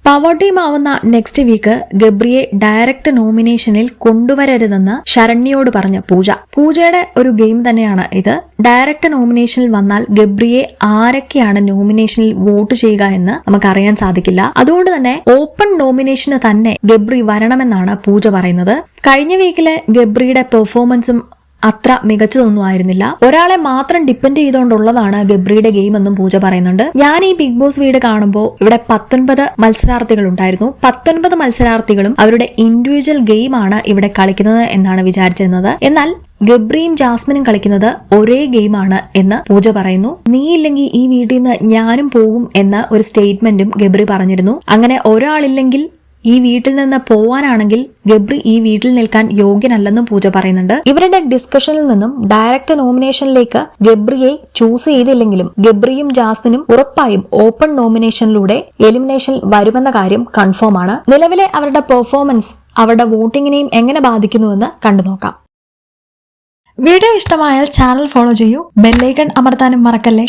Power team ആവുന്ന next week ഗബ്രിയെ direct നോമിനേഷനിൽ കൊണ്ടുവരരുതെന്ന് ശരണ്യയോട് പറഞ്ഞ പൂജയുടെ ഒരു ഗെയിം തന്നെയാണ് ഇത്. ഡയറക്റ്റ് നോമിനേഷനിൽ വന്നാൽ ഗബ്രിയെ ആരൊക്കെയാണ് നോമിനേഷനിൽ വോട്ട് ചെയ്യുക എന്ന് നമുക്കറിയാൻ സാധിക്കില്ല. അതുകൊണ്ട് തന്നെ ഓപ്പൺ നോമിനേഷന് തന്നെ ഗബ്രി വരണമെന്നാണ് പൂജ പറയുന്നത്. കഴിഞ്ഞ വീക്കിലെ ഗബ്രിയുടെ പെർഫോമൻസും അത്ര മികച്ചതൊന്നും ആയിരുന്നില്ല. ഒരാളെ മാത്രം ഡിപ്പെൻഡ് ചെയ്തുകൊണ്ടുള്ളതാണ് ഗബ്രിയുടെ ഗെയിം എന്നും പൂജ പറയുന്നുണ്ട്. ഞാൻ ഈ ബിഗ് ബോസ് വീട് കാണുമ്പോൾ ഇവിടെ 19 മത്സരാർത്ഥികൾ ഉണ്ടായിരുന്നു. 19 മത്സരാർത്ഥികളും അവരുടെ ഇൻഡിവിജ്വൽ ഗെയിമാണ് ഇവിടെ കളിക്കുന്നത് എന്നാണ് വിചാരിച്ചിരുന്നത്. എന്നാൽ ഗബ്രിയും ജാസ്മിനും കളിക്കുന്നത് ഒരേ ഗെയിമാണ് എന്ന് പൂജ പറയുന്നു. നീ ഇല്ലെങ്കിൽ ഈ വീട്ടിൽ നിന്ന് ഞാനും പോകും എന്ന ഒരു സ്റ്റേറ്റ്മെന്റും ഗബ്രി പറഞ്ഞിരുന്നു. അങ്ങനെ ഒരാളില്ലെങ്കിൽ ഈ വീട്ടിൽ നിന്ന് പോവാനാണെങ്കിൽ ഗബ്രി ഈ വീട്ടിൽ നിൽക്കാൻ യോഗ്യനല്ലെന്നും പൂജ പറയുന്നുണ്ട്. ഇവരുടെ ഡിസ്കഷനിൽ നിന്നും ഡയറക്റ്റ് നോമിനേഷനിലേക്ക് ഗബ്രിയെ ചൂസ് ചെയ്തില്ലെങ്കിലും ഗബ്രിയും ജാസ്മിനും ഉറപ്പായും ഓപ്പൺ നോമിനേഷനിലൂടെ എലിമിനേഷനിൽ വരുമെന്ന കാര്യം കൺഫേം ആണ്. നിലവിലെ അവരുടെ പെർഫോമൻസ് അവരുടെ വോട്ടിങ്ങിനെയും എങ്ങനെ ബാധിക്കുന്നുവെന്ന് കണ്ടുനോക്കാം. വീഡിയോ ഇഷ്ടമായാൽ ചാനൽ ഫോളോ ചെയ്യൂ, ബെല്ലൈക്കൺ അമർത്താനും മറക്കല്ലേ.